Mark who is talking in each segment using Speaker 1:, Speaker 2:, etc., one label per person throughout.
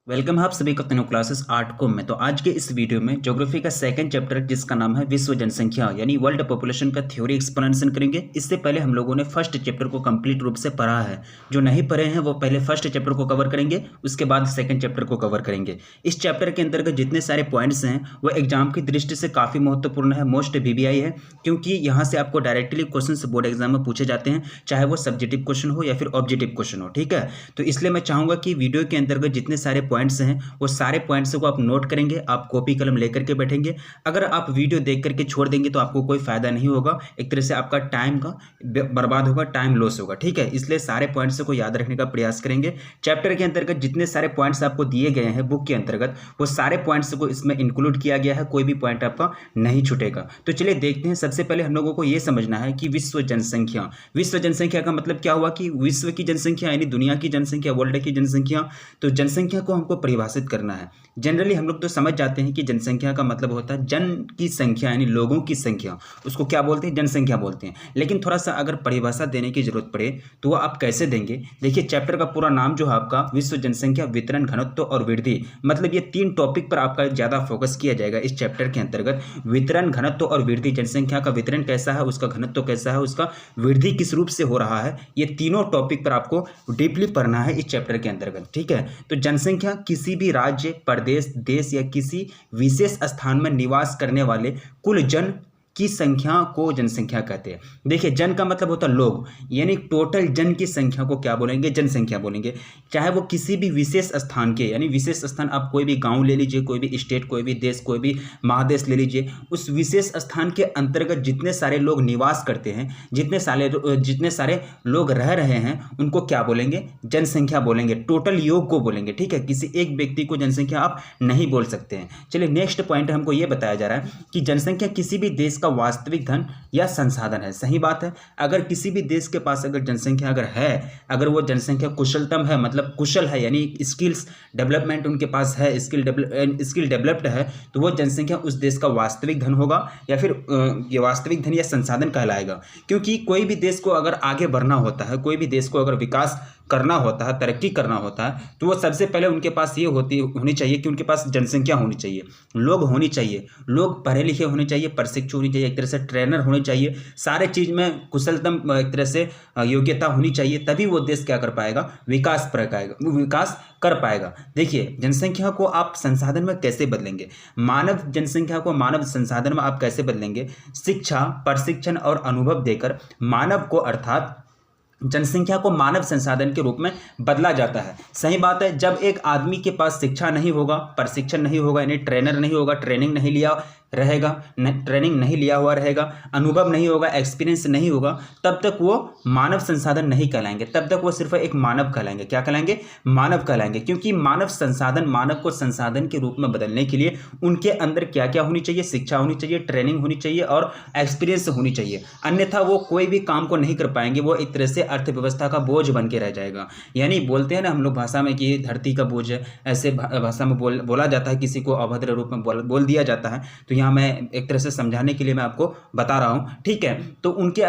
Speaker 1: Welcome है आप सभी का तीनों क्लासेस 8 को में। तो आज के इस वीडियो में ज्योग्राफी का सेकंड चैप्टर जिसका नाम है विश्व जनसंख्या यानी वर्ल्ड पॉपुलेशन का थ्योरी एक्सप्लेनेशन करेंगे। इससे पहले हम लोगों ने फर्स्ट चैप्टर को कंप्लीट रूप से पढ़ा है। जो नहीं पढ़े हैं वो पहले फर्स्ट चैप्टर को कवर करेंगे, उसके बाद सेकंड चैप्टर को कवर करेंगे। इस चैप्टर के अंतर्गत जितने सारे पॉइंट्स हैं वो एग्जाम की दृष्टि से काफ़ी महत्वपूर्ण है, मोस्ट वीवीआई है, क्योंकि यहाँ से आपको डायरेक्टली क्वेश्चन बोर्ड एग्जाम में पूछे जाते हैं, चाहे वो सब्जेक्टिव क्वेश्चन हो या फिर ऑब्जेक्टिव क्वेश्चन हो। ठीक है, तो इसलिए मैं चाहूँगा कि वीडियो के अंतर्गत जितने सारे पॉइंट्स हैं वो सारे पॉइंट्स को आप नोट करेंगे, आप कॉपी कलम लेकर के बैठेंगे। अगर आप वीडियो देख करके छोड़ देंगे तो आपको कोई फायदा नहीं होगा, एक तरह से आपका टाइम का बर्बाद होगा, टाइम लॉस होगा। ठीक है, इसलिए सारे पॉइंट्स को याद रखने का प्रयास करेंगे। चैप्टर के अंतर्गत जितने सारे पॉइंट्स आपको दिए गए हैं बुक के अंतर्गत वो सारे पॉइंट्स को इसमें इंक्लूड किया गया है, कोई भी पॉइंट आपका नहीं छूटेगा। तो चलिए देखते हैं। सबसे पहले हम लोगों को यह समझना है कि विश्व जनसंख्या, विश्व जनसंख्या का मतलब क्या हुआ कि विश्व की जनसंख्या यानी दुनिया की जनसंख्या, वर्ल्ड की जनसंख्या। तो जनसंख्या को हमको परिभाषित करना है। जनरली हम लोग तो समझ जाते हैं कि जनसंख्या का मतलब होता है जन की संख्या यानी लोगों की संख्या, उसको क्या बोलते हैं, जनसंख्या बोलते हैं। लेकिन थोड़ा सा अगर परिभाषा देने की जरूरत पड़े तो वो आप कैसे देंगे। देखिए, चैप्टर का पूरा नाम जो है आपका विश्व जनसंख्या, वितरण, घनत्व और वृद्धि, मतलब ये 3 टॉपिक पर आपका ज़्यादा फोकस किया जाएगा इस चैप्टर के अंतर्गत। वितरण, घनत्व और वृद्धि, जनसंख्या का वितरण कैसा है, उसका घनत्व कैसा है, उसका वृद्धि किस रूप से हो रहा है, ये तीनों टॉपिक पर आपको डीपली पढ़ना है इस चैप्टर के अंतर्गत। ठीक है, तो जनसंख्या किसी भी राज्य, प्रदेश, देश या किसी विशेष स्थान में निवास करने वाले कुल जन की संख्या को जनसंख्या कहते हैं। देखिए, जन का मतलब होता है लोग, यानी टोटल जन की संख्या को क्या बोलेंगे, जनसंख्या बोलेंगे। चाहे वो किसी भी विशेष स्थान के, यानी विशेष स्थान आप कोई भी गांव ले लीजिए, कोई भी स्टेट, कोई भी देश, कोई भी महादेश ले लीजिए, उस विशेष स्थान के अंतर्गत जितने सारे लोग निवास करते हैं, जितने सारे लोग रह रहे हैं, उनको क्या बोलेंगे, जनसंख्या बोलेंगे, टोटल योग को बोलेंगे। ठीक है, किसी एक व्यक्ति को जनसंख्या आप नहीं बोल सकते हैं। चलिए, नेक्स्ट पॉइंट हमको ये बताया जा रहा है कि जनसंख्या किसी भी देश वास्तविक धन या संसाधन है। सही बात है, अगर किसी भी देश के पास अगर जनसंख्या अगर है, अगर वो जनसंख्या कुशलतम है, मतलब कुशल है, यानी स्किल्स डेवलपमेंट उनके पास है, स्किल डेवलप्ड है, तो वो जनसंख्या उस देश का वास्तविक धन होगा या फिर ये वास्तविक धन या संसाधन कहलाएगा। क्योंकि कोई भी देश को अगर आगे बढ़ना होता है, कोई भी देश को अगर विकास करना होता है, तरक्की करना होता है, तो वो सबसे पहले उनके पास ये होनी चाहिए कि उनके पास जनसंख्या होनी चाहिए, लोग होनी चाहिए, लोग पढ़े लिखे होने चाहिए, प्रशिक्षु होनी चाहिए, एक तरह से ट्रेनर होने चाहिए, सारे चीज़ में कुशलतम एक तरह से योग्यता होनी चाहिए, तभी वो देश क्या कर पाएगा, विकास कर पाएगा। देखिए, जनसंख्या को आप संसाधन में कैसे बदलेंगे, मानव जनसंख्या को मानव संसाधन में आप कैसे बदलेंगे, शिक्षा, प्रशिक्षण और अनुभव देकर मानव को, अर्थात जनसंख्या को मानव संसाधन के रूप में बदला जाता है। सही बात है, जब एक आदमी के पास शिक्षा नहीं होगा, प्रशिक्षण नहीं होगा, यानी ट्रेनर नहीं होगा, ट्रेनिंग नहीं लिया हुआ रहेगा, अनुभव नहीं होगा, एक्सपीरियंस नहीं होगा, तब तक वो मानव संसाधन नहीं कहलाएंगे, तब तक वो सिर्फ एक मानव कहलाएंगे। क्या कहलाएंगे, मानव कहलाएंगे। क्योंकि मानव संसाधन, मानव को संसाधन के रूप में बदलने के लिए उनके अंदर क्या क्या होनी चाहिए, शिक्षा होनी चाहिए, ट्रेनिंग होनी चाहिए और एक्सपीरियंस होनी चाहिए, अन्यथा वो कोई भी काम को नहीं कर पाएंगे, वो एक तरह से अर्थव्यवस्था का बोझ बन के रह जाएगा। यानी बोलते हैं ना हम लोग भाषा में कि धरती का बोझ है, ऐसे भाषा में बोला जाता है, किसी को अभद्र रूप में बोल दिया जाता है। तो यहाँ मैं एक तरह से समझाने के लिए मैं आपको बता रहा हूँ। ठीक है, तो उनके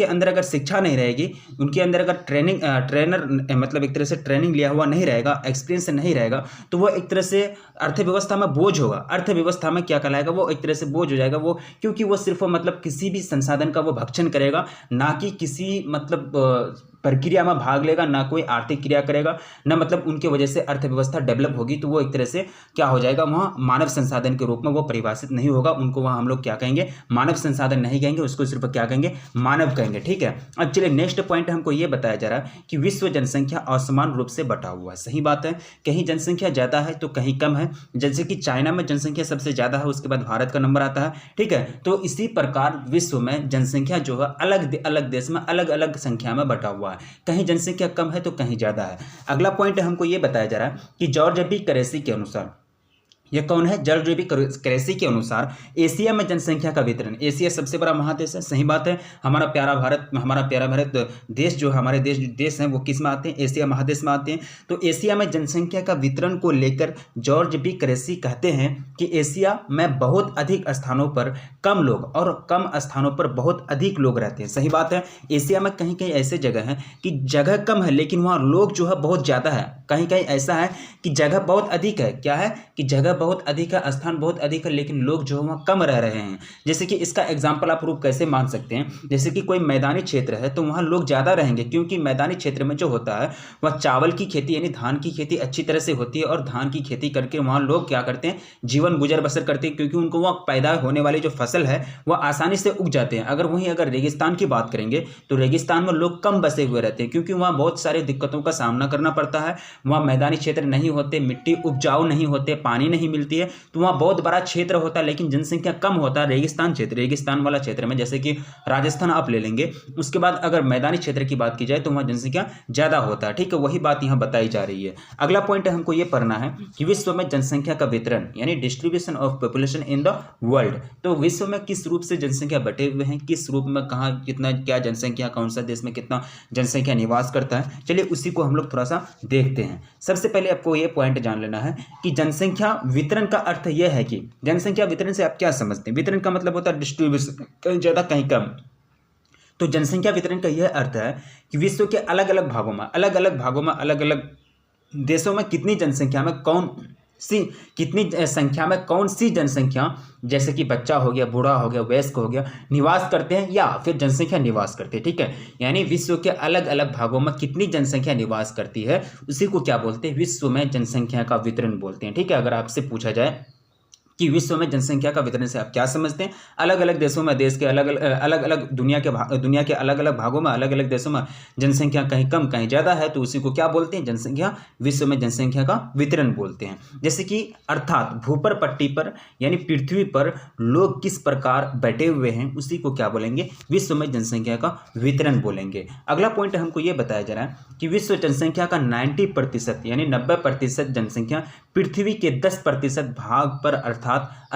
Speaker 1: अंदर अगर शिक्षा नहीं रहेगी, उनके अंदर अगर ट्रेनर मतलब एक तरह से ट्रेनिंग लिया हुआ नहीं रहेगा, एक्सपीरियंस नहीं रहेगा, तो वो एक तरह से अर्थव्यवस्था में बोझ होगा। अर्थव्यवस्था में क्या कहलाएगा, वो एक तरह से बोझ हो जाएगा वो, क्योंकि वो सिर्फ मतलब किसी भी संसाधन का वो भक्षण करेगा, ना कि किसी मतलब प्रक्रिया में भाग लेगा, ना कोई आर्थिक क्रिया करेगा, ना मतलब उनके वजह से अर्थव्यवस्था डेवलप होगी। तो वो एक तरह से क्या हो जाएगा, वहाँ मानव संसाधन के रूप में वो परिभाषित नहीं होगा, उनको वहाँ हम लोग क्या कहेंगे, मानव संसाधन नहीं कहेंगे, उसको सिर्फ क्या कहेंगे, मानव कहेंगे। ठीक है, अब चलिए नेक्स्ट पॉइंट हमको ये बताया जा रहा है कि विश्व जनसंख्या असमान रूप से बटा हुआ है। सही बात है, कहीं जनसंख्या ज़्यादा है तो कहीं कम है। जैसे कि चाइना में जनसंख्या सबसे ज़्यादा है, उसके बाद भारत का नंबर आता है। ठीक है, तो इसी प्रकार विश्व में जनसंख्या जो है अलग अलग देश में अलग अलग संख्या में बटा हुआ है, कहीं जनसंख्या कम है तो कहीं ज़्यादा है। अगला पॉइंट हमको ये बताया जा रहा है कि जॉर्ज बी करेसी के अनुसार यह कौन है? जॉर्ज बी क्रेसी के अनुसार एशिया में जनसंख्या का वितरण, एशिया सबसे बड़ा महादेश है, सही बात है। हमारा प्यारा भारत देश जो हमारे देश हैं वो किस में आते हैं? एशिया महादेश में आते हैं। तो एशिया में जनसंख्या का वितरण को लेकर जॉर्ज बी क्रेसी कहते हैं कि एशिया में बहुत अधिक स्थानों पर कम लोग और कम स्थानों पर बहुत अधिक लोग रहते हैं, सही बात है। एशिया में कहीं कहीं ऐसे जगह हैं कि जगह कम है लेकिन वहाँ लोग जो है बहुत ज़्यादा है, कहीं कहीं ऐसा है कि जगह बहुत अधिक है, क्या है कि जगह बहुत अधिक है, स्थान बहुत अधिक है, लेकिन लोग जो है वहाँ कम रह रहे हैं। जैसे कि इसका एग्जाम्पल आप प्रूफ कैसे मान सकते हैं? जैसे कि कोई मैदानी क्षेत्र है तो वहाँ लोग ज़्यादा रहेंगे, क्योंकि मैदानी क्षेत्र में जो होता है वह चावल की खेती यानी धान की खेती अच्छी तरह से होती है, और धान की खेती करके वहाँ लोग क्या करते हैं? जीवन गुजर बसर करते हैं, क्योंकि उनको वहाँ पैदा होने वाली जो फसल है वह आसानी से उग जाते हैं। अगर रेगिस्तान की बात करेंगे तो रेगिस्तान में लोग कम बसे हुए रहते हैं, क्योंकि वहाँ बहुत सारी दिक्कतों का सामना करना पड़ता है। वहाँ मैदानी क्षेत्र नहीं होते, मिट्टी उपजाऊ नहीं होते, पानी नहीं मिलती है, तो वहाँ बहुत बड़ा क्षेत्र होता है लेकिन जनसंख्या कम होता है। रेगिस्तान क्षेत्र, रेगिस्तान वाला क्षेत्र में जैसे कि राजस्थान आप ले लेंगे, उसके बाद अगर मैदानी क्षेत्र की बात की जाए तो वहाँ जनसंख्या ज़्यादा होता है, ठीक है। वही बात यहाँ बताई जा रही है। अगला पॉइंट हमको ये पढ़ना है कि विश्व में जनसंख्या का वितरण यानी distribution of population in the world. तो विश्व में किस रूप से जनसंख्या बटे हुए हैं, किस रूप में कहाँ कितना क्या जनसंख्या, कौन सा देश में कितना जनसंख्या निवास करता है, चलिए उसी को हम लोग थोड़ा सा देखते हैं। सबसे पहले आपको ये पॉइंट जान लेना है कि जनसंख्या वितरण का अर्थ यह है कि जनसंख्या वितरण से आप क्या समझते हैं? वितरण का मतलब होता है डिस्ट्रीब्यूशन, कहीं ज़्यादा कहीं कम। तो जनसंख्या वितरण का यह अर्थ है कि विश्व के अलग अलग भागों में अलग अलग देशों में कितनी संख्या में कौन सी जनसंख्या, जैसे कि बच्चा हो गया, बूढ़ा हो गया, वयस्क हो गया, निवास करते हैं या फिर जनसंख्या निवास करते हैं, ठीक है। यानी विश्व के अलग अलग भागों में कितनी जनसंख्या निवास करती है, उसी को क्या बोलते हैं? विश्व में जनसंख्या का वितरण बोलते हैं, ठीक है। अगर आपसे पूछा जाए कि विश्व में जनसंख्या का वितरण से आप क्या समझते हैं? अलग अलग देशों में, देश के अलग अलग दुनिया के अलग अलग भागों में, अलग अलग देशों में जनसंख्या कहीं कम कहीं ज़्यादा है, तो उसी को क्या बोलते हैं? जनसंख्या, विश्व में जनसंख्या का वितरण बोलते हैं। जैसे कि अर्थात भूपर पट्टी पर यानी पृथ्वी पर लोग किस प्रकार बैठे हुए हैं, उसी को क्या बोलेंगे? विश्व में जनसंख्या का वितरण बोलेंगे। अगला पॉइंट हमको ये बताया जा रहा है कि विश्व जनसंख्या का 90% यानी 90% जनसंख्या पृथ्वी के 10% भाग पर अर्थात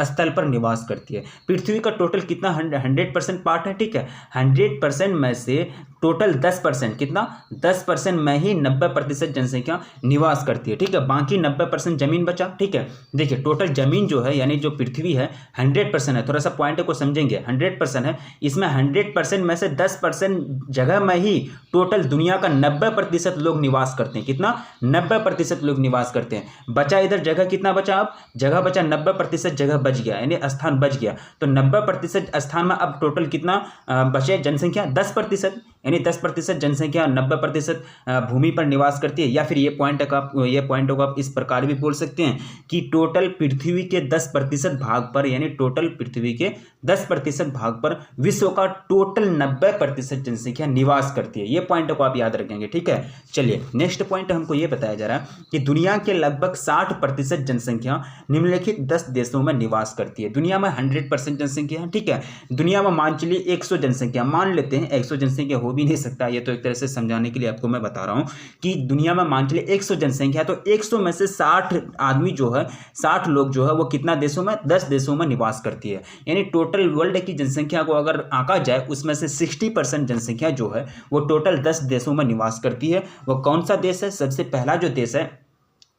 Speaker 1: स्थल पर निवास करती है। पृथ्वी का टोटल कितना 100% पार्ट है, ठीक है। 100% में से टोटल 10% कितना? 10% में ही 90% जनसंख्या निवास करती है, ठीक है। बाकी 90% जमीन बचा, ठीक है। देखिए टोटल जमीन जो है यानी जो पृथ्वी है 100% है, थोड़ा सा पॉइंट को समझेंगे। 100% है, इसमें 100% में से 10% जगह में ही टोटल दुनिया का 90% लोग निवास करते हैं। कितना? 90% लोग निवास करते हैं। बचा इधर जगह कितना बचा? अब जगह बचा 90% जगह बच गया यानी स्थान बच गया। तो 90% स्थान में अब टोटल कितना बचे? जनसंख्या 10%, यानी 10% जनसंख्या 90% भूमि पर निवास करती है। या फिर ये पॉइंट को आप इस प्रकार भी बोल सकते हैं कि टोटल पृथ्वी के 10% भाग पर यानी टोटल पृथ्वी के 10% भाग पर विश्व का टोटल 90% जनसंख्या निवास करती है। ये पॉइंट को आप याद रखेंगे, ठीक है। चलिए नेक्स्ट पॉइंट हमको ये बताया जा रहा है कि दुनिया के लगभग 60% जनसंख्या निम्नलिखित 10 देशों में निवास करती है। दुनिया में 100% जनसंख्या है, ठीक है। दुनिया में मान चलिए 100 जनसंख्या मान लेते हैं, 100 जनसंख्या हो भी नहीं सकता, ये तो एक तरह से समझाने के लिए आपको मैं बता रहा हूँ कि दुनिया में मान चलिए 100 जनसंख्या, तो 100 में से 60 आदमी जो है 60 लोग जो है वो कितना देशों में? 10 देशों में निवास करती है। यानी टोटल वर्ल्ड की जनसंख्या को अगर आंका जाए उसमें से 60% जनसंख्या जो है वो टोटल 10 देशों में निवास करती है। वो कौन सा देश है? सबसे पहला जो देश है,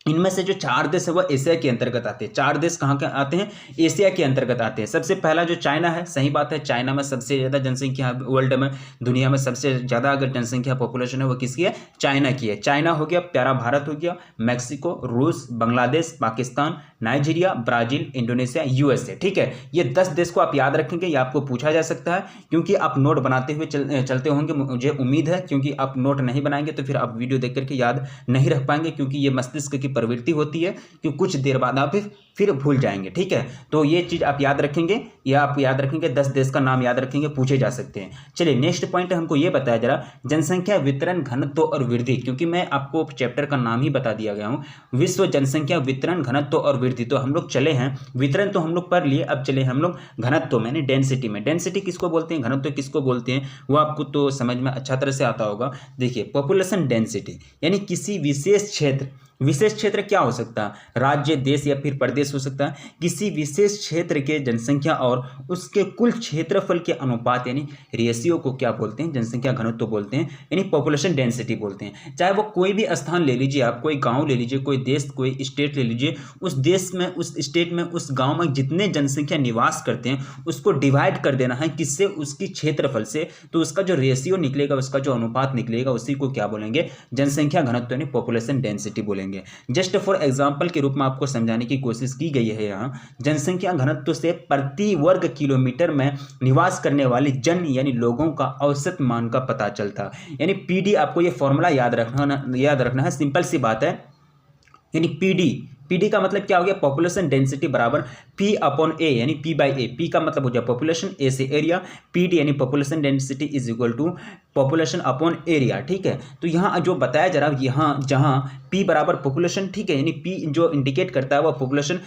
Speaker 1: इनमें से जो 4 देश है वह एशिया के अंतर्गत आते हैं। 4 देश कहाँ के आते हैं? एशिया के अंतर्गत आते हैं। सबसे पहला जो चाइना है, सही बात है, चाइना में सबसे ज़्यादा जनसंख्या वर्ल्ड में, दुनिया में सबसे ज़्यादा अगर जनसंख्या पॉपुलेशन है वो किसकी है? चाइना की है। चाइना हो गया, प्यारा भारत हो गया, मैक्सिको, रूस, Bangladesh, Pakistan, Nigeria, Brazil, Indonesia, USA, ठीक है। ये 10 देश को आप याद रखेंगे, ये आपको पूछा जा सकता है क्योंकि आप नोट बनाते हुए चलते होंगे, मुझे उम्मीद है, क्योंकि आप नोट नहीं बनाएंगे तो फिर आप वीडियो देख करके याद नहीं रख पाएंगे, क्योंकि ये मस्तिष्क की प्रवृत्ति होती है कि कुछ देर बाद आप फिर भूल जाएंगे, ठीक है। तो ये चीज़ आप याद रखेंगे, या आप याद रखेंगे, 10 देश का नाम याद रखेंगे, पूछे जा सकते हैं। चलिए नेक्स्ट पॉइंट हमको ये बताया जा रहा, जनसंख्या वितरण, घनत्व और वृद्धि, क्योंकि मैं आपको चैप्टर का नाम ही बता दिया गया हूँ, विश्व जनसंख्या वितरण, घनत्व और वृद्धि। तो हम लोग चले हैं, वितरण तो हम लोग पढ़ लिए, अब चले हम लोग घनत्व मैंने डेंसिटी में। डेंसिटी किसको बोलते हैं, घनत्व किसको बोलते हैं, वो आपको तो समझ में अच्छा तरह से आता होगा। देखिए पॉपुलेशन डेंसिटी यानी किसी विशेष क्षेत्र विशेष क्षेत्र क्या हो सकता है? राज्य, देश या फिर प्रदेश हो सकता है। किसी विशेष क्षेत्र के जनसंख्या और उसके कुल क्षेत्रफल के अनुपात यानी रेशियो को क्या बोलते हैं? जनसंख्या घनत्व बोलते हैं, यानी पॉपुलेशन डेंसिटी बोलते हैं। चाहे वो कोई भी स्थान ले लीजिए, आप कोई गांव ले लीजिए, कोई देश, कोई स्टेट ले लीजिए, उस देश में, उस स्टेट में, उस गांव में जितने जनसंख्या निवास करते हैं उसको डिवाइड कर देना है किससे? उसकी क्षेत्रफल से। तो उसका जो रेशियो निकलेगा, उसका जो अनुपात निकलेगा, उसी को क्या बोलेंगे? जनसंख्या घनत्व यानी पॉपुलेशन डेंसिटी बोलेंगे। जस्ट फॉर एग्जांपल के रूप में आपको समझाने की कोशिश की गई है। यहाँ जनसंख्या घनत्व से प्रति वर्ग किलोमीटर में निवास करने वाले जन यानी लोगों का औसत मान का पता चलता, यानी पीडी। आपको ये फॉर्मूला याद रखना है, सिंपल सी बात है। यानी पीडी का मतलब क्या हो गया? पॉपुलेशन डेंसिटी बराबर पी अपॉन ए, यानी पी बाई ए। पी का मतलब हो गया पॉपुलेशन, ए से एरिया। पीडी यानी population density is equal to population upon area, ठीक है। तो यहाँ जो बताया जा रहा है, यहाँ जहाँ पी बराबर पॉपुलेशन, ठीक है, यानी पी जो इंडिकेट करता है वो पॉपुलेशन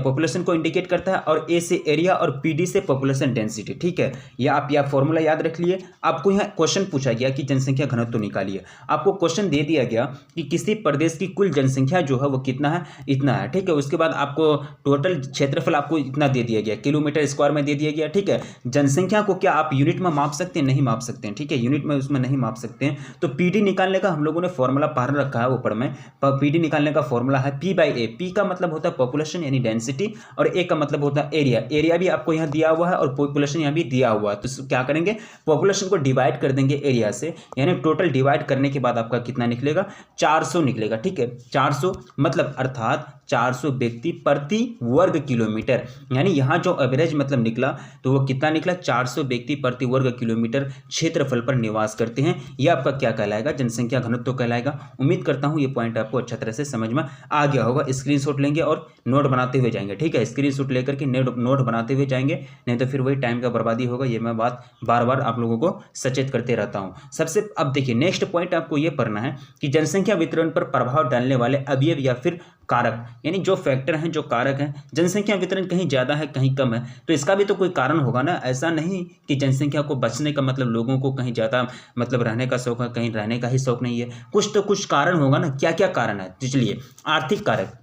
Speaker 1: पॉपुलेशन को इंडिकेट करता है, और ए से एरिया और पीडी से पॉपुलेशन डेंसिटी, ठीक है। या आप यह फॉर्मूला याद रख लिए। आपको यहाँ क्वेश्चन पूछा गया कि जनसंख्या घनत्व तो निकालिए। आपको क्वेश्चन दे दिया गया कि किसी प्रदेश की कुल जनसंख्या जो है वो कितना है? इतना है, ठीक है। उसके बाद आपको टोटल क्षेत्रफल आपको इतना दे दिया गया, किलोमीटर स्क्वायर में दे दिया गया, ठीक है। जनसंख्या को क्या आप यूनिट में माप सकते हैं? नहीं माप सकते हैं, ठीक है, यूनिट में उसमें नहीं माप सकते हैं। तो पीडी निकालने का हम लोगों ने फॉर्मूला पढ़ रखा है ऊपर में। पीडी निकालने का फॉर्मूला है पी बाई ए। पी का मतलब होता है पॉपुलेशन यानी डेंसिटी, और ए का मतलब होता है एरिया। एरिया भी आपको यहाँ दिया हुआ है और पॉपुलेशन यहाँ भी दिया हुआ है। तो क्या करेंगे? पॉपुलेशन को डिवाइड कर देंगे एरिया से, यानी टोटल डिवाइड करने के बाद आपका कितना निकलेगा? 400 निकलेगा, ठीक है। 400 मतलब अर्थात 400 व्यक्ति प्रति वर्ग किलोमीटर, यानी यहाँ जो एवरेज मतलब निकला तो वो कितना निकला? 400 व्यक्ति प्रति वर्ग किलोमीटर क्षेत्रफल पर निवास करते हैं। ये आपका क्या कहलाएगा? जनसंख्या घनत्व कहलाएगा। उम्मीद करता हूँ ये पॉइंट आपको अच्छा तरह से समझ में आ गया होगा। स्क्रीनशॉट लेंगे और नोट बनाते हुए जाएंगे, ठीक है। स्क्रीनशॉट लेकर के नोट बनाते हुए जाएंगे, नहीं तो फिर वही टाइम का बर्बादी होगा। ये मैं बात बार बार आप लोगों को सचेत करते रहता हूँ। सबसे अब देखिए, नेक्स्ट पॉइंट आपको ये पढ़ना है कि जनसंख्या वितरण पर प्रभाव डालने वाले अवयव या फिर कारक, यानी जो फैक्टर हैं, जो कारक हैं। जनसंख्या वितरण कहीं ज़्यादा है, कहीं कम है, तो इसका भी तो कोई कारण होगा ना। ऐसा नहीं कि जनसंख्या को बचने का मतलब लोगों को कहीं ज़्यादा मतलब रहने का शौक है, कहीं रहने का ही शौक नहीं है। कुछ तो कुछ कारण होगा ना। क्या क्या कारण है? चलिए, आर्थिक कारक,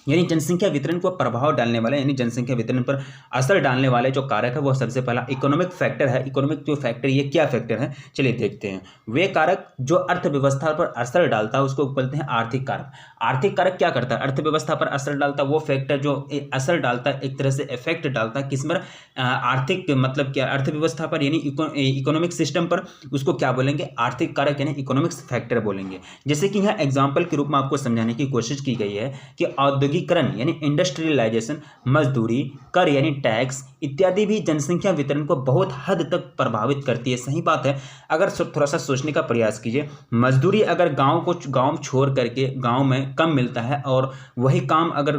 Speaker 1: यानी जनसंख्या वितरण को प्रभाव डालने वाले, यानी जनसंख्या वितरण पर असर डालने वाले जो कारक है वो सबसे पहला इकोनॉमिक फैक्टर है। इकोनॉमिक जो फैक्टर, ये क्या फैक्टर है? चलिए देखते हैं। वे कारक जो अर्थव्यवस्था पर असर डालता है उसको बोलते हैं आर्थिक कारक। आर्थिक कारक क्या करता है? अर्थव्यवस्था पर असर डालता है। वो फैक्टर जो असर डालता है, एक तरह से इफेक्ट डालता है किस पर? आर्थिक मतलब क्या? अर्थव्यवस्था पर, यानी इकोनॉमिक सिस्टम पर। उसको क्या बोलेंगे? आर्थिक कारक यानी इकोनॉमिक्स फैक्टर बोलेंगे। जैसे कि यहाँ एग्जाम्पल के रूप में आपको समझाने की कोशिश की गई है कि औद्योगिकरण यानी इंडस्ट्रियलाइजेशन, मजदूरी, कर यानी टैक्स इत्यादि भी जनसंख्या वितरण को बहुत हद तक प्रभावित करती है। सही बात है। अगर थोड़ा सा सोचने का प्रयास कीजिए, मजदूरी अगर गांव छोड़ करके गांव में कम मिलता है और वही काम अगर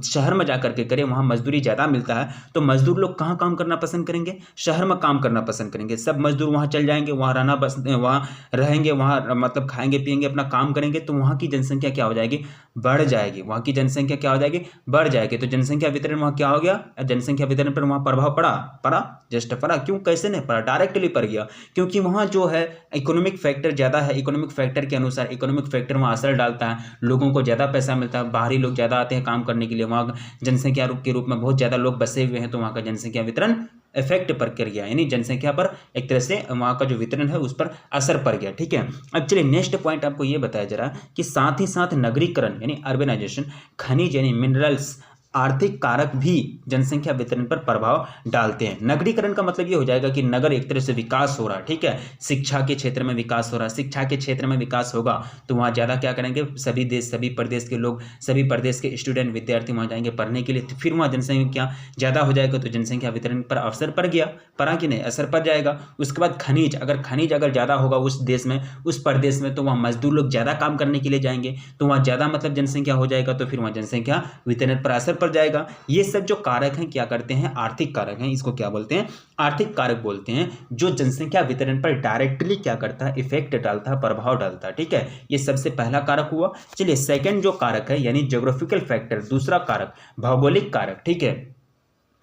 Speaker 1: शहर में जाकर के करें, वहां मजदूरी ज़्यादा मिलता है, तो मजदूर लोग कहाँ काम करना पसंद करेंगे? शहर में काम करना पसंद करेंगे। सब मजदूर वहाँ चल जाएंगे, वहाँ रहना बस, वहाँ रहेंगे, वहाँ मतलब खाएंगे पिएंगे, अपना काम करेंगे, तो वहाँ की जनसंख्या क्या हो जाएगी? बढ़ जाएगी। वहाँ की जनसंख्या क्या हो जाएगी? बढ़ जाएगी। तो जनसंख्या वितरण वहाँ क्या हो गया? जनसंख्या वितरण पर वहाँ प्रभाव पड़ा, जस्ट पड़ा। क्यों? कैसे नहीं पड़ा? डायरेक्टली पड़ गया, क्योंकि वहाँ जो है इकोनॉमिक फैक्टर ज़्यादा है। इकोनॉमिक फैक्टर के अनुसार इकोनॉमिक फैक्टर वहाँ असर डालता है। लोगों को ज़्यादा पैसा मिलता है, बाहरी लोग ज़्यादा आते हैं काम करने के लिए, वहाँ जनसंख्या के रूप में बहुत ज़्यादा लोग बसे हुए हैं, तो वहाँ का जनसंख्या वितरण इफेक्ट पर कर गया, यानी जनसंख्या पर एक तरह से वहाँ का जो वितरण है उस पर असर पड़ गया, ठीक है। अब चलिए नेक्स्ट पॉइंट आपको ये बताया जा रहा कि साथ ही साथ नगरीकरण यानी अर्बनाइजेशन, खनिज यानी मिनरल्स, आर्थिक कारक भी जनसंख्या वितरण पर प्रभाव डालते हैं। नगरीकरण का मतलब ये हो जाएगा कि नगर एक तरह से विकास हो रहा है, ठीक है। शिक्षा के क्षेत्र में विकास हो रहा है, शिक्षा के क्षेत्र में विकास होगा तो वहाँ ज़्यादा क्या करेंगे? सभी देश, सभी प्रदेश के लोग, सभी प्रदेश के स्टूडेंट, विद्यार्थी वहाँ जाएंगे पढ़ने के लिए, तो फिर वहाँ जनसंख्या ज़्यादा हो जाएगा, तो जनसंख्या वितरण पर असर पड़ गया, पड़ा कि नहीं? असर पड़ जाएगा। उसके बाद खनिज, अगर ज़्यादा होगा उस देश में, उस प्रदेश में, तो वहाँ मजदूर लोग ज़्यादा काम करने के लिए जाएंगे, तो वहाँ ज़्यादा मतलब जनसंख्या हो जाएगा, तो फिर वहाँ जनसंख्या वितरण पर असर पड़ जाएगा। ये सब जो कारक हैं क्या करते हैं? आर्थिक कारक हैं। इसको क्या बोलते हैं? आर्थिक कारक बोलते हैं, जो जनसंख्या वितरण पर डायरेक्टली क्या करता है? इफेक्ट डालता है, प्रभाव डालता है, ठीक है। ये सबसे पहला कारक हुआ। चलिए सेकंड जो कारक है यानी ज्योग्राफिकल फैक्टर, दूसरा कारक भौगोलिक कारक, ठीक है।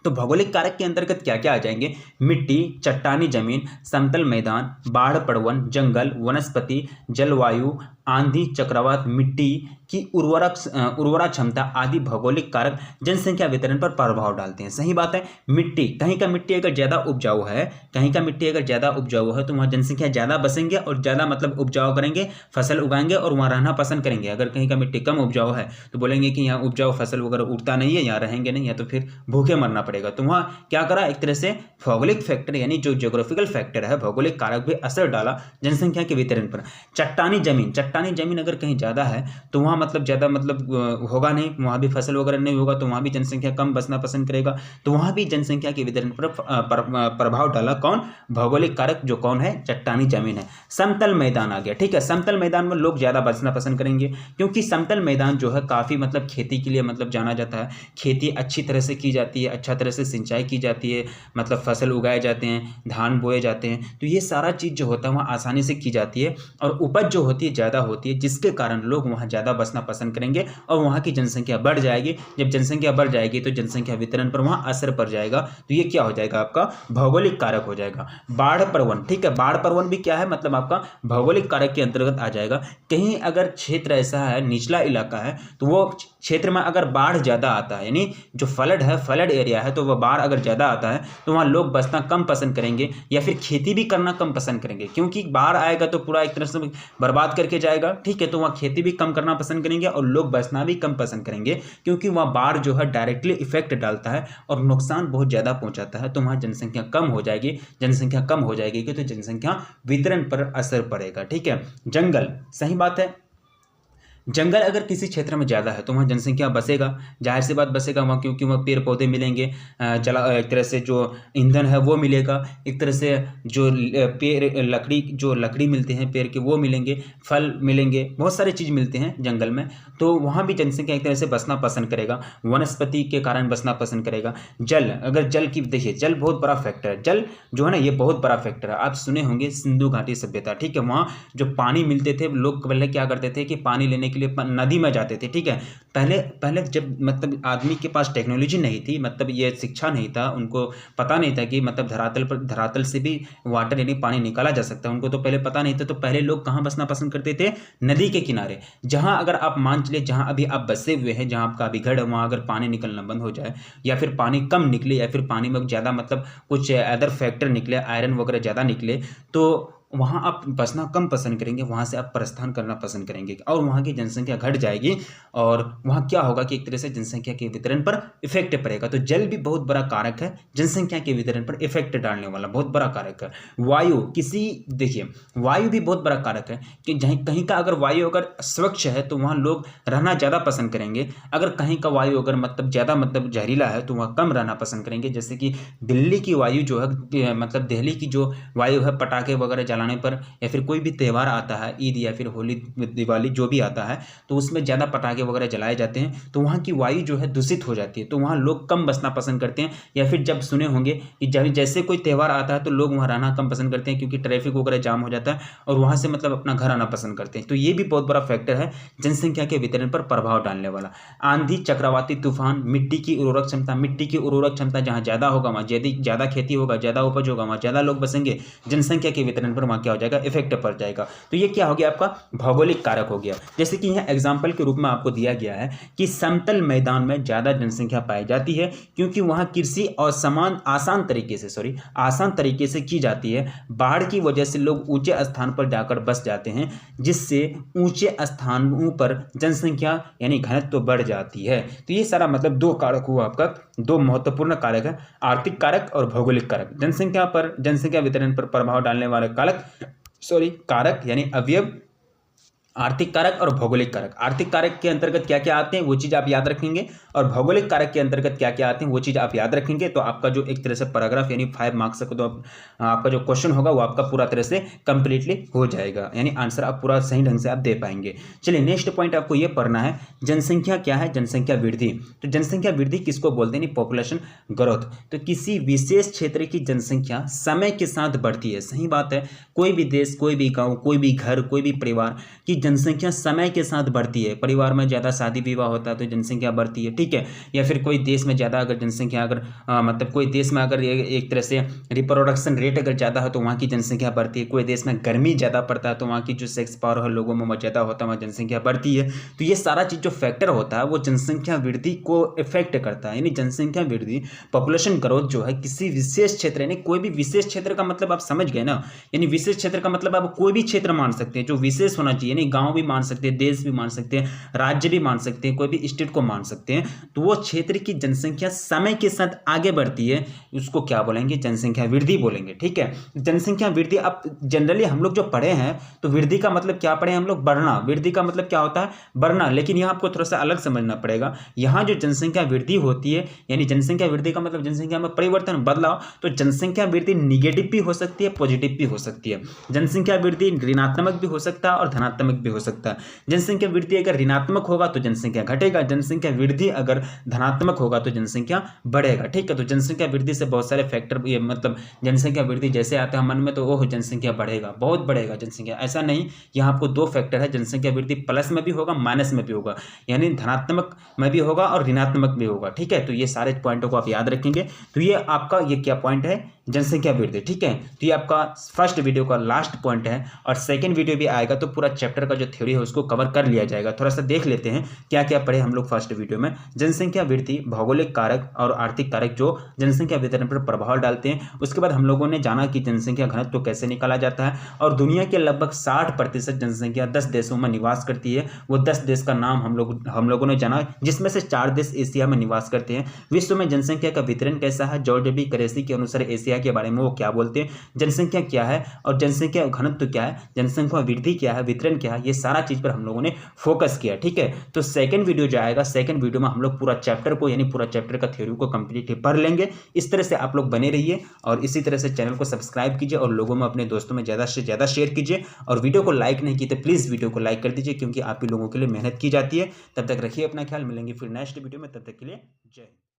Speaker 1: तो भौगोलिक कारक के अंतर्गत क्या क्या आ जाएंगे? मिट्टी, चट्टानी जमीन, समतल मैदान, बाढ़ प्रवण, जंगल, वनस्पति, जलवायु, आंधी, चक्रवात, मिट्टी, कि उर्वरा क्षमता आदि भौगोलिक कारक जनसंख्या वितरण पर प्रभाव डालते हैं। सही बात है। मिट्टी, कहीं का मिट्टी अगर ज़्यादा उपजाऊ है, कहीं का मिट्टी अगर ज़्यादा उपजाऊ है तो वहाँ जनसंख्या ज़्यादा बसेंगे और ज़्यादा मतलब उपजाऊ करेंगे, फसल उगाएंगे और वहाँ रहना पसंद करेंगे। अगर कहीं का मिट्टी कम उपजाऊ है तो बोलेंगे कि यहाँ उपजाऊ फसल वगैरह उगता नहीं है, यहाँ रहेंगे नहीं, या तो फिर भूखे मरना पड़ेगा। तो वहाँ क्या करा, एक तरह से भौगोलिक फैक्टर यानी जो ज्योग्राफिकल फैक्टर है, भौगोलिक कारक भी असर डाला जनसंख्या के वितरण पर। चट्टानी जमीन अगर कहीं ज़्यादा है तो वहाँ मतलब ज़्यादा मतलब होगा नहीं, वहाँ भी फसल वगैरह नहीं होगा, तो वहाँ भी जनसंख्या कम बसना पसंद करेगा। तो वहाँ भी जनसंख्या के वितरण पर प्रभाव डाला कौन, भौगोलिक कारक, जो कौन है, चट्टानी जमीन है। समतल मैदान आ गया, ठीक है। समतल मैदान में लोग ज़्यादा बसना पसंद करेंगे क्योंकि समतल मैदान जो है काफ़ी मतलब खेती के लिए मतलब जाना जाता है। खेती अच्छी तरह से की जाती है, अच्छा तरह से सिंचाई की जाती है, मतलब फसल उगाए जाते हैं, धान बोए जाते हैं। तो ये सारा चीज़ जो होता है वहाँ आसानी से की जाती है और उपज जो होती है ज़्यादा होती है, जिसके कारण लोग वहाँ ज़्यादा बसना पसंद करेंगे और वहाँ की जनसंख्या बढ़ जाएगी। जब जनसंख्या बढ़ जाएगी तो जनसंख्या वितरण पर वहाँ असर पड़ जाएगा। तो ये क्या हो जाएगा, आपका भौगोलिक कारक हो जाएगा। बाढ़ प्रवण, ठीक है, बाढ़ प्रवण भी क्या है, मतलब आपका भौगोलिक कारक के अंतर्गत आ जाएगा। कहीं अगर क्षेत्र ऐसा है, निचला इलाका है, तो वो क्षेत्र में अगर बाढ़ ज़्यादा आता है, यानी जो फ्लड है, फ्लड एरिया है, तो वह बाढ़ अगर ज़्यादा आता है तो वहाँ लोग बसना कम पसंद करेंगे या फिर खेती भी करना कम पसंद करेंगे, क्योंकि बाढ़ आएगा तो पूरा एक तरह से बर्बाद करके जाएगा, ठीक है। तो वहाँ खेती भी कम करना पसंद करेंगे और लोग बसना भी कम पसंद करेंगे, क्योंकि वहाँ बाढ़ जो है डायरेक्टली इफेक्ट डालता है और नुकसान बहुत ज़्यादा पहुँचाता है। तो वहाँ जनसंख्या कम हो जाएगी, जनसंख्या कम हो जाएगी तो जनसंख्या वितरण पर असर पड़ेगा, ठीक है। जंगल, सही बात है। जंगल अगर किसी क्षेत्र में ज़्यादा है तो वहाँ जनसंख्या बसेगा, जाहिर सी बात बसेगा वहाँ, क्योंकि वहाँ पेड़ पौधे मिलेंगे, एक तरह से जो ईंधन है वो मिलेगा, एक तरह से जो पेड़ लकड़ी मिलते हैं पेड़ के वो मिलेंगे, फल मिलेंगे, बहुत सारी चीज़ मिलते हैं जंगल में। तो वहाँ भी जनसंख्या एक तरह से बसना पसंद करेगा, वनस्पति के कारण बसना पसंद करेगा। जल, अगर जल की देखिए, जल बहुत बड़ा फैक्टर है। जल जो है ना, ये बहुत बड़ा फैक्टर है। आप सुने होंगे सिंधु घाटी सभ्यता, ठीक है। वहाँ जो पानी मिलते थे, लोग पहले क्या करते थे कि पानी लेने के लिए नदी में जाते थे, ठीक है। पहले जब मतलब आदमी के पास टेक्नोलॉजी नहीं थी, मतलब ये शिक्षा नहीं था, उनको पता नहीं था कि मतलब धरातल से भी वाटर यानी पानी निकाला जा सकता है, उनको तो पहले पता नहीं था। तो पहले लोग कहाँ बसना पसंद करते थे, नदी के किनारे। जहाँ अगर आप मान चलिए जहाँ अभी आप बसे हुए हैं, जहाँ आपका अभी घर है, वहाँ अगर पानी निकलना बंद हो जाए या फिर पानी कम निकले या फिर पानी में ज़्यादा मतलब कुछ अदर फैक्टर निकले, आयरन वगैरह ज़्यादा निकले, तो वहाँ आप बसना कम पसंद करेंगे, वहाँ से आप प्रस्थान करना पसंद करेंगे और वहाँ की जनसंख्या घट जाएगी और वहाँ क्या होगा कि एक तरह से जनसंख्या के वितरण पर इफेक्ट पड़ेगा। तो जल भी बहुत बड़ा कारक है, जनसंख्या के वितरण पर इफेक्ट डालने वाला बहुत बड़ा कारक है। वायु, देखिए वायु भी बहुत बड़ा कारक है कि कहीं का अगर वायु अगर स्वच्छ है तो वहाँ लोग रहना ज़्यादा पसंद करेंगे। अगर कहीं का वायु अगर मतलब ज़्यादा मतलब जहरीला है तो वहाँ कम रहना पसंद करेंगे। जैसे कि दिल्ली की वायु जो है, मतलब दिल्ली की जो वायु है, पटाखे वगैरह जलाने पर या फिर कोई भी त्यौहार आता है, ईद या फिर होली दिवाली जो भी आता है, तो उसमें ज़्यादा पटाखे वगैरह जलाए जाते हैं, तो वहाँ की वायु जो है दूषित हो जाती है, तो वहाँ लोग कम बसना पसंद करते हैं। या फिर जब सुने होंगे कि जैसे कोई त्यौहार आता है तो लोग वहाँ रहना कम पसंद करते हैं, क्योंकि ट्रैफिक वगैरह जाम हो जाता है और वहाँ से मतलब अपना घर आना पसंद करते हैं। तो ये भी बहुत बड़ा फैक्टर है जनसंख्या के वितरण पर प्रभाव डालने वाला। आंधी, चक्रवाती तूफान, मिट्टी की उर्वरक क्षमता जहाँ ज़्यादा होगा वहाँ ज़्यादा खेती होगा, ज़्यादा उपज होगा, वहाँ ज़्यादा लोग बसेंगे, जनसंख्या के वितरण पर वहाँ क्या हो जाएगा, इफेक्ट पड़ जाएगा। तो ये क्या हो गया, आपका भौगोलिक कारक हो गया। जैसे कि यहाँ एग्जाम्पल के रूप में आपको दिया गया है कि समतल मैदान में ज़्यादा जनसंख्या पाई जाती है क्योंकि वहाँ कृषि और आसान तरीके से की जाती है। बाढ़ की वजह से लोग ऊंचे स्थान पर जाकर बस जाते हैं, जिससे ऊंचे स्थानों पर जनसंख्या यानी घनत्व तो बढ़ जाती है। तो ये सारा मतलब दो कारक हुआ आपका, दो महत्वपूर्ण कारक है, आर्थिक कारक और भौगोलिक कारक। जनसंख्या वितरण पर प्रभाव डालने वाले कारक यानी अवयव, आर्थिक कारक और भौगोलिक कारक। आर्थिक कारक के अंतर्गत क्या क्या आते हैं वो चीज़ आप याद रखेंगे और भौगोलिक कारक के अंतर्गत क्या क्या आते हैं वो चीज़ आप याद रखेंगे। तो आपका जो एक तरह से पैराग्राफ यानी 5 मार्क्स का तो आपका जो क्वेश्चन होगा वो आपका पूरा तरह से कंप्लीटली हो जाएगा, यानी आंसर आप पूरा सही ढंग से आप दे पाएंगे। चलिए नेक्स्ट पॉइंट आपको ये पढ़ना है, जनसंख्या क्या है, जनसंख्या वृद्धि। तो जनसंख्या वृद्धि किसको बोलते हैं, पॉपुलेशन ग्रोथ। तो किसी विशेष क्षेत्र की जनसंख्या समय के साथ बढ़ती है। सही बात है, कोई भी देश, कोई भी गाँव, कोई भी घर, कोई भी परिवार की जनसंख्या समय के साथ बढ़ती है, परिवार में ज़्यादा शादी विवाह होता है तो जनसंख्या बढ़ती है, ठीक है। या फिर कोई देश में ज़्यादा अगर जनसंख्या अगर मतलब कोई देश में अगर एक तरह से रिप्रोडक्शन रेट अगर ज़्यादा हो तो वहाँ की जनसंख्या बढ़ती है। कोई देश में गर्मी ज़्यादा पड़ता है तो वहाँ की जो सेक्स पावर है लोगों में वो ज़्यादा होता है, वहाँ जनसंख्या बढ़ती है। तो ये सारा चीज़ जो फैक्टर होता है वो जनसंख्या वृद्धि को इफेक्ट करता है। यानी जनसंख्या वृद्धि, पॉपुलेशन ग्रोथ जो है किसी विशेष क्षेत्र, यानी कोई भी विशेष क्षेत्र का मतलब आप समझ गए ना। यानी विशेष क्षेत्र का मतलब आप कोई भी क्षेत्र मान सकते हैं जो विशेष होना चाहिए, यानी गांव भी मान सकते हैं, देश भी मान सकते हैं, राज्य भी मान सकते हैं, कोई भी स्टेट को मान सकते हैं। तो वो क्षेत्र की जनसंख्या समय के साथ आगे बढ़ती है, उसको क्या बोलेंगे, जनसंख्या वृद्धि बोलेंगे, ठीक है। जनसंख्या वृद्धि, अब जनरली हम लोग जो पढ़े हैं तो वृद्धि का मतलब क्या पढ़े हम लोग, बढ़ना। वृद्धि का मतलब क्या होता है, बढ़ना। लेकिन यहाँ आपको थोड़ा सा अलग समझना पड़ेगा। यहाँ जो जनसंख्या वृद्धि होती है, यानी जनसंख्या वृद्धि का मतलब जनसंख्या में परिवर्तन, बदलाव। तो जनसंख्या वृद्धि निगेटिव भी हो सकती है, पॉजिटिव भी हो सकती है। जनसंख्या वृद्धि ऋणात्मक भी हो सकता है और धनात्मक भी हो सकता है। जनसंख्या वृद्धि अगर ऋणात्मक होगा तो जनसंख्या घटेगा, जनसंख्या वृद्धि अगर धनात्मक होगा तो जनसंख्या बढ़ेगा, ठीक है। तो जनसंख्या वृद्धि से बहुत सारे फैक्टर, ये मतलब जनसंख्या वृद्धि जैसे आता है मन में तो ओह जनसंख्या बढ़ेगा, बहुत बढ़ेगा जनसंख्या, ऐसा नहीं। यहाँ आपको दो फैक्टर है, जनसंख्या वृद्धि प्लस में भी होगा, माइनस में भी होगा, यानी धनात्मक में भी होगा और ऋणात्मक भी होगा, ठीक है। तो ये सारे पॉइंटों को आप याद रखेंगे। तो ये आपका ये क्या पॉइंट है, जनसंख्या वृद्धि, ठीक है। तो ये आपका फर्स्ट वीडियो का लास्ट पॉइंट है और सेकंड वीडियो भी आएगा तो पूरा चैप्टर का जो थ्योरी है उसको कवर कर लिया जाएगा। थोड़ा सा देख लेते हैं क्या क्या पढ़े हम लोग फर्स्ट वीडियो में। जनसंख्या वृद्धि, भौगोलिक कारक और आर्थिक कारक जो जनसंख्या वितरण पर प्रभाव डालते हैं। उसके बाद हम लोगों ने जाना कि जनसंख्या घनत्व तो कैसे निकाला जाता है और दुनिया के लगभग 60% जनसंख्या 10 देशों में निवास करती है। वो 10 देश का नाम हम लोगों ने जाना, जिसमें से 4 देश एशिया में निवास करते हैं। विश्व में जनसंख्या का वितरण कैसा है, जॉर्ज बी क्रेसी के अनुसार एशिया के बारे में वो क्या बोलते हैं, जनसंख्या क्या है और जनसंख्या घनत्व क्या है, जनसंख्या वृद्धि क्या है, वितरण क्या है, ये सारा चीज पर हम लोगों ने फोकस किया, ठीक है। तो सेकंड वीडियो जो आएगा, सेकंड वीडियो में हम लोग पूरा चैप्टर को, यानी पूरा चैप्टर का थ्योरी को कंप्लीट पढ़ लेंगे। इस तरह से आप लोग बने रहिए और इसी तरह से चैनल को सब्सक्राइब कीजिए और लोगों में, अपने दोस्तों में ज़्यादा से ज़्यादा शेयर कीजिए। और वीडियो को लाइक नहीं की तो प्लीज़ वीडियो को लाइक कर दीजिए, क्योंकि आप ही लोगों के लिए मेहनत की जाती है। तब तक रखिए अपना ख्याल, मिलेंगे फिर नेक्स्ट वीडियो में, तब तक के लिए जय हिंद।